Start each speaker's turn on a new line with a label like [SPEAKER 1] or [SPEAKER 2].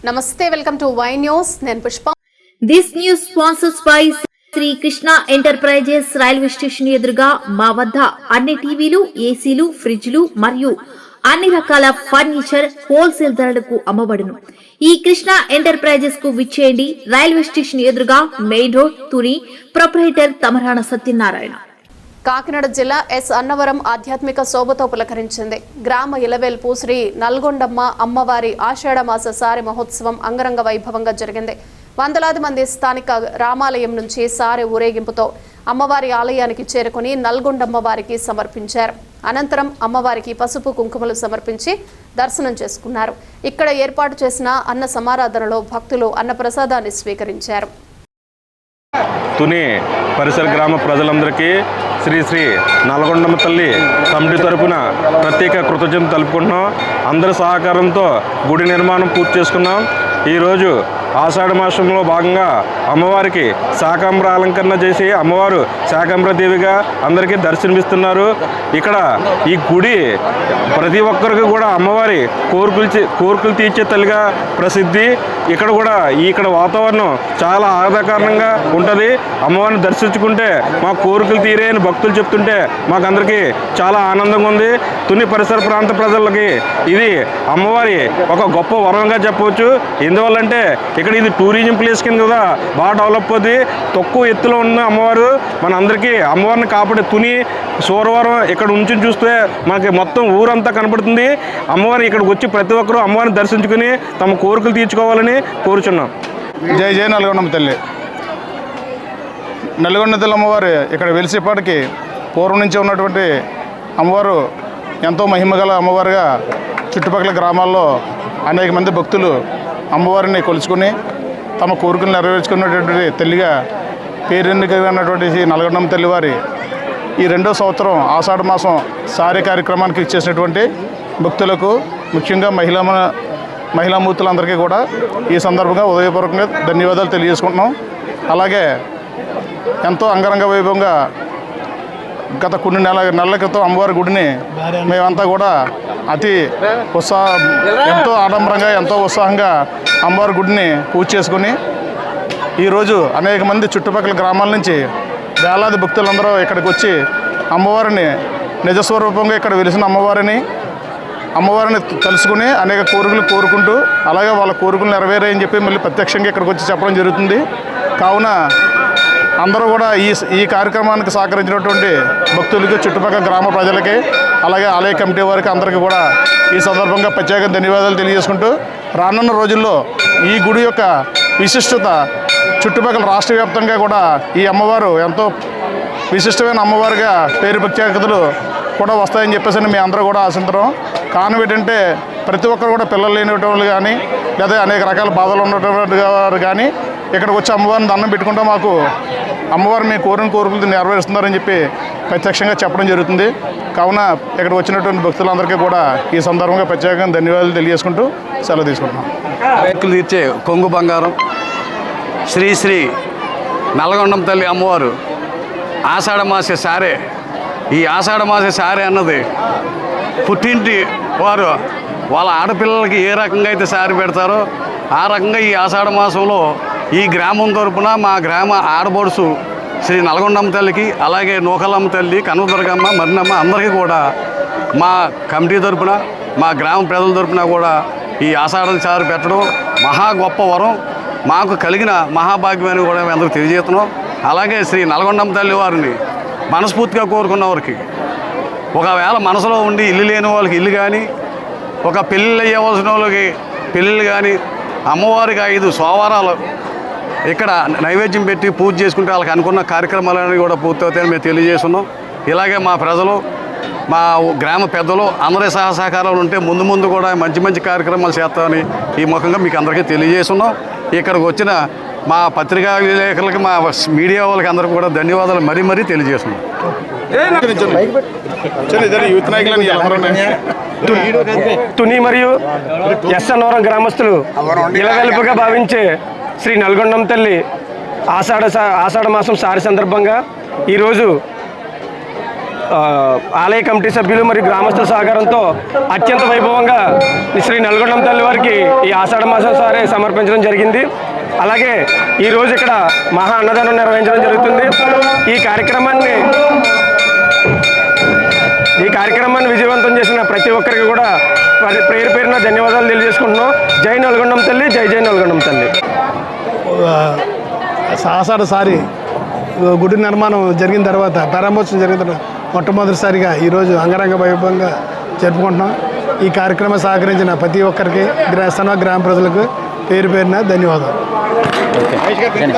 [SPEAKER 1] నమస్తే, welcome to Y news. నేను Pushpa.
[SPEAKER 2] This news sponsors by Sri Krishna enterprises. Railway station ఎదురుగా మా వద్ద అన్ని టీవీలు, ఏసీలు, ఫ్రిడ్జ్లు మరియు అన్ని రకాల ఫర్నిచర్ హోల్సేల్ ధరలకు అమ్మబడును. ఈ కృష్ణ ఎంటర్ప్రైజెస్ కు విచ్చేయండి. రైల్వే స్టేషన్ ఎదురుగా main road, Tuni. Proprietor Tamarana Satyanarayana.
[SPEAKER 1] Kakinada జిల్లా ఎస్ అన్నవరం ఆధ్యాత్మిక శోభతో పులకరించింది. గ్రామ ఇలవేల్పు శ్రీ నల్గొండమ్మ అమ్మవారి ఆషాఢమాస సారి మహోత్సవం అంగరంగ వైభవంగా జరిగింది. వందలాది మంది స్థానిక రామాలయం నుంచి సారె ఊరేగింపుతో అమ్మవారి ఆలయానికి చేరుకుని నల్గొండమ్మ వారికి సమర్పించారు. అనంతరం అమ్మవారికి పసుపు కుంకుమలు సమర్పించి దర్శనం చేసుకున్నారు. ఇక్కడ ఏర్పాటు చేసిన అన్న సమారాధనలో భక్తులు అన్నప్రసాదాన్ని స్వీకరించారు.
[SPEAKER 3] తుని పరిసర గ్రామ ప్రజలందరికీ శ్రీ శ్రీ నల్గొండమ్మ తల్లి కమిటీ తరపున ప్రత్యేక కృతజ్ఞతలు తెలుపుకుంటున్నాం. అందరి సహకారంతో గుడి నిర్మాణం పూర్తి చేసుకున్నాం. ఈరోజు ఆషాఢ మాసంలో భాగంగా అమ్మవారికి శాకాంబర అలంకరణ చేసి అమ్మవారు శాకాంబర దేవిగా అందరికీ దర్శనమిస్తున్నారు. ఇక్కడ ఈ గుడి ప్రతి ఒక్కరికి కూడా అమ్మవారి కోరికలు తీర్చే తల్లిగా ప్రసిద్ధి. ఇక్కడ కూడా ఇక్కడ వాతావరణం చాలా ఆహ్లాదకరంగా ఉంటుంది. అమ్మవారిని దర్శించుకుంటే మా కోరికలు తీరే అని భక్తులు చెప్తుంటే మాకందరికీ చాలా ఆనందంగా ఉంది. తుని పరిసర ప్రాంత ప్రజలకి ఇది అమ్మవారి ఒక గొప్ప వరంగా చెప్పవచ్చు. ఎందువల్లంటే ఇక్కడ ఇది టూరిజం ప్లేస్ కింద కదా బాగా డెవలప్ అవుతుంది. తక్కువ ఎత్తులో ఉన్న అమ్మవారు మన అందరికీ అమ్మవారిని కాపాడే తుని సూరవరం ఇక్కడ ఉంచి చూస్తే మనకి మొత్తం ఊరంతా కనపడుతుంది. అమ్మవారిని ఇక్కడికి వచ్చి ప్రతి ఒక్కరూ అమ్మవారిని దర్శించుకుని తమ కోరికలు తీర్చుకోవాలని కోరుచున్నాం.
[SPEAKER 4] జై జై నల్గొండమ్మ తల్లి. నల్గొండ తల్లి అమ్మవారు ఇక్కడ వెలిసేపాటికి పూర్వం నుంచి ఉన్నటువంటి అమ్మవారు ఎంతో మహిమగల అమ్మవారుగా చుట్టుపక్కల గ్రామాల్లో అనేక మంది భక్తులు అమ్మవారిని కొలుచుకొని తమ కోరికలు నెరవేర్చుకున్నటువంటి తల్లిగా పేరెన్నికైనటువంటి నల్గొండమ్మ తల్లివారి ఈ 2వ సంవత్సరం ఆషాఢ మాసం సారీ కార్యక్రమానికి ఇచ్చేసినటువంటి భక్తులకు ముఖ్యంగా మహిళామూర్తులందరికీ కూడా ఈ సందర్భంగా ఉదయపూర్వకంగా ధన్యవాదాలు తెలియజేసుకుంటున్నాం. అలాగే ఎంతో అంగరంగ వైభవంగా గత కొన్ని నెలల క్రితం అమ్మవారి గుడిని మేమంతా కూడా ఎంతో ఆడంబరంగా ఎంతో ఉత్సాహంగా అమ్మవారి గుడిని పూజ చేసుకుని ఈరోజు అనేక మంది చుట్టుపక్కల గ్రామాల నుంచి వేలాది భక్తులందరూ ఇక్కడికి వచ్చి అమ్మవారిని నిజస్వరూపంగా ఇక్కడ వెలిసిన అమ్మవారిని తెలుసుకుని అనేక కోరికలు కోరుకుంటూ అలాగే వాళ్ళ కోరికలు నెరవేరాయని చెప్పి మళ్ళీ ప్రత్యక్షంగా ఇక్కడికి వచ్చి చెప్పడం జరుగుతుంది. కావున అందరూ కూడా ఈ కార్యక్రమానికి సహకరించినటువంటి భక్తులకి, చుట్టుపక్కల గ్రామ ప్రజలకి, అలాగే ఆలయ కమిటీ వారికి అందరికీ కూడా ఈ సందర్భంగా ప్రత్యేక ధన్యవాదాలు తెలియజేసుకుంటూ రానున్న రోజుల్లో ఈ గుడి యొక్క విశిష్టత చుట్టుపక్కల రాష్ట్ర వ్యాప్తంగా కూడా ఈ అమ్మవారు ఎంతో విశిష్టమైన అమ్మవారిగా పేరు ప్రత్యేకతలు కూడా వస్తాయని చెప్పేసి మేము అందరూ కూడా ఆశిస్తున్నాం. కారణం ఏంటంటే ప్రతి ఒక్కరు కూడా పిల్లలు లేనిటువంటి వాళ్ళు కానీ లేదా అనేక రకాల బాధలు ఉన్నటువంటి వారు కానీ ఇక్కడికి వచ్చి అమ్మవారిని దండం పెట్టుకుంటే మాకు అమ్మవారు మీ కోరికలు నెరవేరుస్తున్నారని చెప్పి ప్రత్యక్షంగా చెప్పడం జరుగుతుంది. కావున ఇక్కడ వచ్చినటువంటి భక్తులందరికీ కూడా ఈ సందర్భంగా ప్రత్యేకంగా ధన్యవాదాలు తెలియజేసుకుంటూ సెలవు తీసుకుంటున్నాం.
[SPEAKER 5] కోరికలు తీర్చే కొంగు బంగారం శ్రీ శ్రీ నల్గొండమ్మ తల్లి అమ్మవారు ఆషాఢమాస సారే. ఈ ఆషాఢమాస సారే అన్నది పుట్టింటి వారు వాళ్ళ ఆడపిల్లలకి ఏ రకంగా అయితే సారి పెడతారో ఆ రకంగా ఈ ఆషాఢ మాసంలో ఈ గ్రామం తరపున మా గ్రామ ఆడబడుసు శ్రీ నల్గొండమ్మ తల్లికి, అలాగే నూకలమ్మ తల్లి, కనకదుర్గమ్మ, మరినమ్మ అందరికీ కూడా మా కమిటీ తరపున, మా గ్రామ ప్రజల తరపున కూడా ఈ ఆషాఢం సారి పెట్టడం మహా గొప్ప వరం, మాకు కలిగిన మహాభాగ్యమని కూడా మేము అందరూ తెలియజేస్తున్నాం. అలాగే శ్రీ నల్గొండమ్మ తల్లి వారిని మనస్ఫూర్తిగా కోరుకున్న వారికి, ఒకవేళ మనసులో ఉండి ఇల్లు లేని వాళ్ళకి ఇల్లు కానీ, ఒక పెళ్ళిళ్ళు అయ్యవలసిన వాళ్ళకి పెళ్ళిళ్ళు కానీ, అమ్మవారికి 5 సోమవారాలు ఇక్కడ నైవేద్యం పెట్టి పూజ చేసుకుంటే వాళ్ళకి అనుకున్న కార్యక్రమాలన్నీ కూడా పూర్తవుతాయని మేము తెలియజేస్తున్నాం. ఇలాగే మా ప్రజలు, మా గ్రామ పెద్దలు అందరి సహకారాలు ఉంటే ముందు కూడా మంచి కార్యక్రమాలు చేస్తామని ఈ ముఖంగా మీకు అందరికీ తెలియజేస్తున్నాం. ఇక్కడికి వచ్చిన మా పత్రికా విలేకరులకి, మా మీడియా వాళ్ళకి అందరికీ కూడా ధన్యవాదాలు మరీ తెలియజేస్తున్నాం.
[SPEAKER 6] తుని మరియు ఎస్ అన్నవరం గ్రామస్తులు ఇలవెల్పుగా భావించే శ్రీ నల్గొండమ్మ తల్లి ఆషాఢ మాసం సారి సందర్భంగా ఈరోజు ఆలయ కమిటీ సభ్యులు మరియు గ్రామస్తుల సహకారంతో అత్యంత వైభవంగా శ్రీ నల్గొండమ్మ తల్లి వారికి ఈ ఆషాఢ మాసం సారే సమర్పించడం జరిగింది. అలాగే ఈరోజు ఇక్కడ మహా అన్నదానం నిర్వహించడం జరుగుతుంది. ఈ కార్యక్రమాన్ని విజయవంతం చేసిన ప్రతి ఒక్కరికి కూడా పేరు పేరున ధన్యవాదాలు తెలియజేసుకుంటున్నాం. జై నల్గొండమ్మ తల్లి, జై జై నల్గొండమ్మ తల్లి.
[SPEAKER 7] ఆషాఢ సారి గుడి నిర్మాణం జరిగిన తర్వాత, ప్రారంభోత్సవం జరిగిన తర్వాత మొట్టమొదటిసారిగా ఈరోజు అంగరంగ వైభవంగా జరుపుకుంటున్నాం. ఈ కార్యక్రమం సహకరించిన ప్రతి ఒక్కరికి గ్రామ ప్రజలకు పేరు పేరున ధన్యవాదాలు.